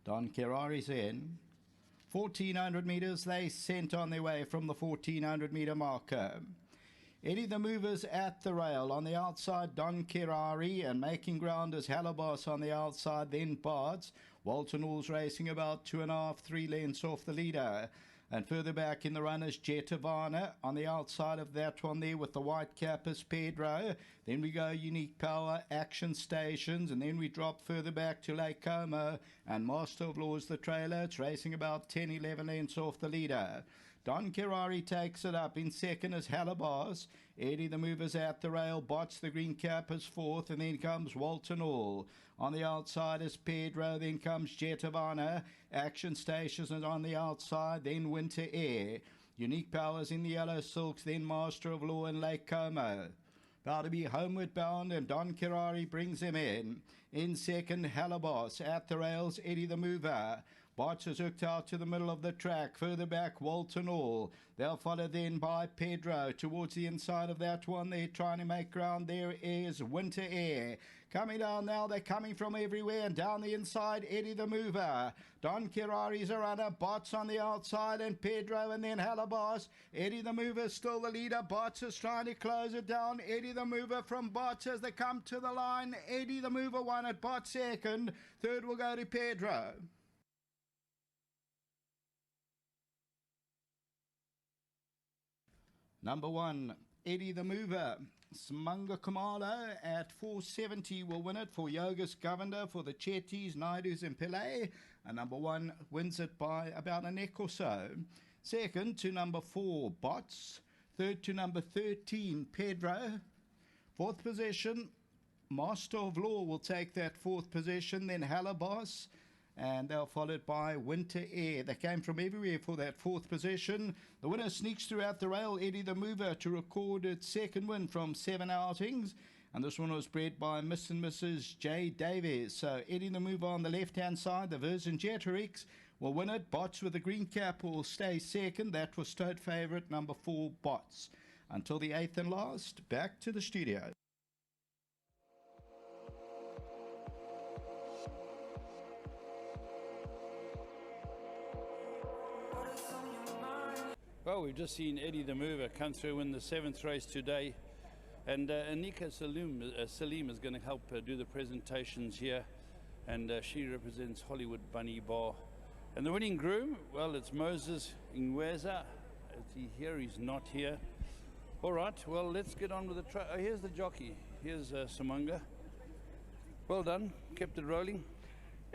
Don Kerari's in. 1400 metres, they sent on their way from the 1400 metre marker. Eddie the Mover's at the rail. On the outside, Don Kerari, and making ground is Halibos on the outside, then Bards. Walton All's racing about 2.5, 3 lengths off the leader. And further back in the run is Jetavana. On the outside of that one there with the white cap is Pedro. Then we go Unique Power, Action Stations, and then we drop further back to Lake Como. And Master of Laws the trailer. It's racing about 10, 11 lengths off the leader. Don Kerari takes it up. In second is Halibos. Eddie the Mover's at the rail. Bots the green cap is fourth. And then comes Walton All. On the outside is Pedro. Then comes Jetavana. Action Stations is on the outside. Then Winter Air. Unique Powers in the yellow silks. Then Master of Law and Lake Como. About to be homeward bound, and Don Kerari brings him in. In second, Halibos. At the rails, Eddie the Mover. Bots is hooked out to the middle of the track. Further back, Walton All. They'll follow then by Pedro. Towards the inside of that one, they're trying to make ground. There is Winter Air. Coming down now, they're coming from everywhere. And down the inside, Eddie the Mover. Don Kerari's a runner. Bots on the outside, and Pedro, and then Halibos. Eddie the Mover still the leader. Bots is trying to close it down. Eddie the Mover from Bots as they come to the line. Eddie the Mover won at Bots second. Third will go to Pedro. Number 1, Eddie the Mover. Smanga Kumalo at 470 will win it for Yogas Governor, for the Chetties, Naidus and Pillay. And number 1 wins it by about a neck or so. Second to number 4, Bots. Third to number 13, Pedro. Fourth position, Master of Law will take that fourth position. Then Halibos. And they're followed by Winter Air. They came from everywhere for that fourth position. The winner sneaks throughout the rail, Eddie the Mover, to record its second win from 7 outings. And this one was bred by Miss and Mrs. J. Davies. So Eddie the Mover on the left-hand side, the Vercingetorix will win it. Bots with the green cap will stay second. That was stud favourite number 4, Bots. Until the 8th and last, back to the studio. Well, we've just seen Eddie the Mover come through in the 7th race today, and Anika Salim is going to help do the presentations here, and she represents Hollywood Bunny Bar. And the winning groom, well, it's Moses Ingweza. Is he here? He's not here. All right, well, let's get on with the trial. Oh, here's the jockey. Here's Samanga. Well done, kept it rolling.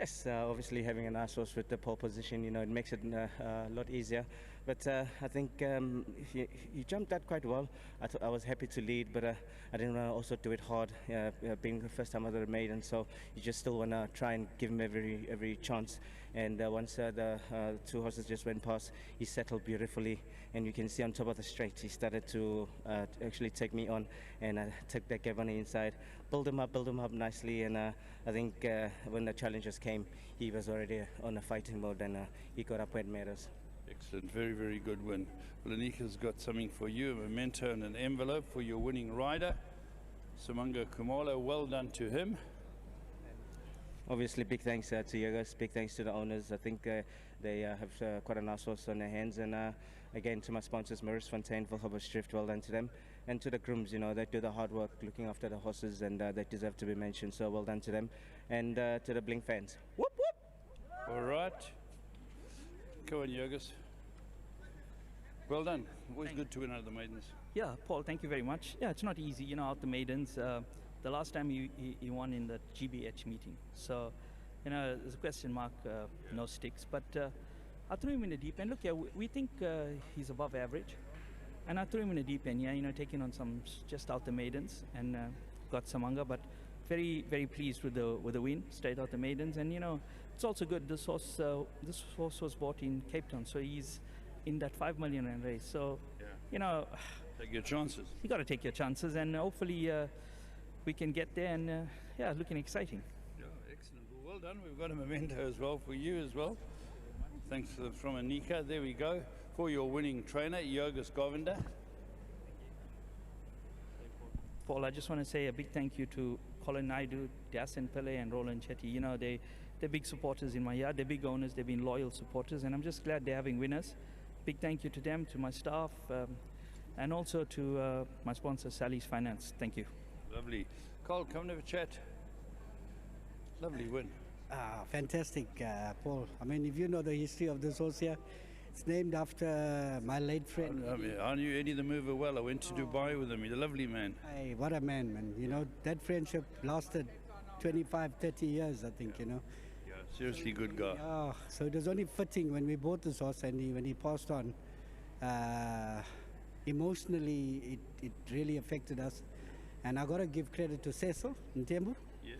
Yes, obviously having a nice horse with the pole position, you know, it makes it a lot easier. But I think you jumped that quite well. I was happy to lead, but I didn't want to also do it hard, being the first time out of the maiden. So you just still want to try and give him every chance. And once the 2 horses just went past, he settled beautifully. And you can see on top of the straight, he started to actually take me on. And I took that gap on the inside, build him up nicely. And I think when the challengers came, he was already on a fighting mode, and he got up where it matters. Excellent, very, very good win. Well, Anika's got something for you, a memento and an envelope for your winning rider. Samanga Kumalo, well done to him. Obviously, big thanks to Yogas, big thanks to the owners. I think they have quite a nice horse on their hands. And again, to my sponsors, Maurice Fontaine, Wilhelmus Drift, well done to them. And to the grooms, you know, they do the hard work looking after the horses, and they deserve to be mentioned. So well done to them. And to the Blink fans. Whoop, whoop! All right. Go on, Yogas. Well done. Always good to win out of the maidens. Yeah, Paul, thank you very much. Yeah, it's not easy, you know, out the maidens. The last time he won in the GBH meeting. So, you know, there's a question mark, no sticks. But I threw him in the deep end. Look, yeah, we think he's above average. And I threw him in the deep end, yeah, you know, taking on some just out the maidens, and got Samanga. But very, very pleased with the win, straight out the maidens. And, you know, it's also good. This horse was bought in Cape Town. So he's in that 5 million rand race. So, yeah, you know, take your chances. You got to take your chances. And hopefully we can get there, and yeah, looking exciting. Yeah, excellent. Well done. We've got a memento as well for you as well. Thanks from Anika. There we go. For your winning trainer, Yogas Govinda. Paul, I just want to say a big thank you to Colin Naidu, Dasan Pillay and Roland Chetty. You know, they they're big supporters in my yard. They're big owners. They've been loyal supporters, and I'm just glad they're having winners. Big thank you to them, to my staff, and also to my sponsor, Sally's Finance. Thank you. Lovely. Carl, come and have a chat. Lovely win. Fantastic, Paul. I mean, if you know the history of this horse here, it's named after my late friend. I knew Eddie the Mover well. I went to Dubai with him. He's a lovely man. Hey, what a man, man. You know, that friendship lasted 25, 30 years, I think, you know. Yeah, seriously good guy. So it was only fitting when we bought this horse and when he passed on. Emotionally, it really affected us. And I got to give credit to Cecil Ntembu. Yes.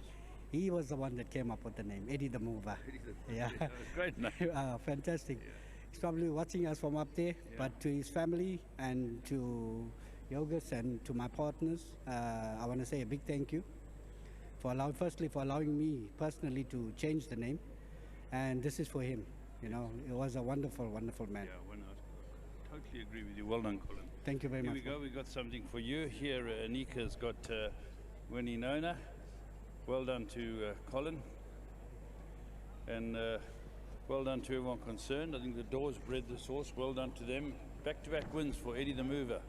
He was the one that came up with the name, Eddie the Mover. Yeah. Great name. Fantastic. Yeah. He's probably watching us from up there, but to his family and to Yogas and to my partners, I want to say a big thank you for allowing me personally to change the name. And this is for him. You know, it was a wonderful, wonderful man. Yeah, well, I totally agree with you. Well done, Colin. Thank you very much. Here we go. We've got something for you. Here, Anika's got Winnie Nona. Well done to Colin. And well done to everyone concerned. I think the Doors bred this horse. Well done to them. Back-to-back wins for Eddie the Mover.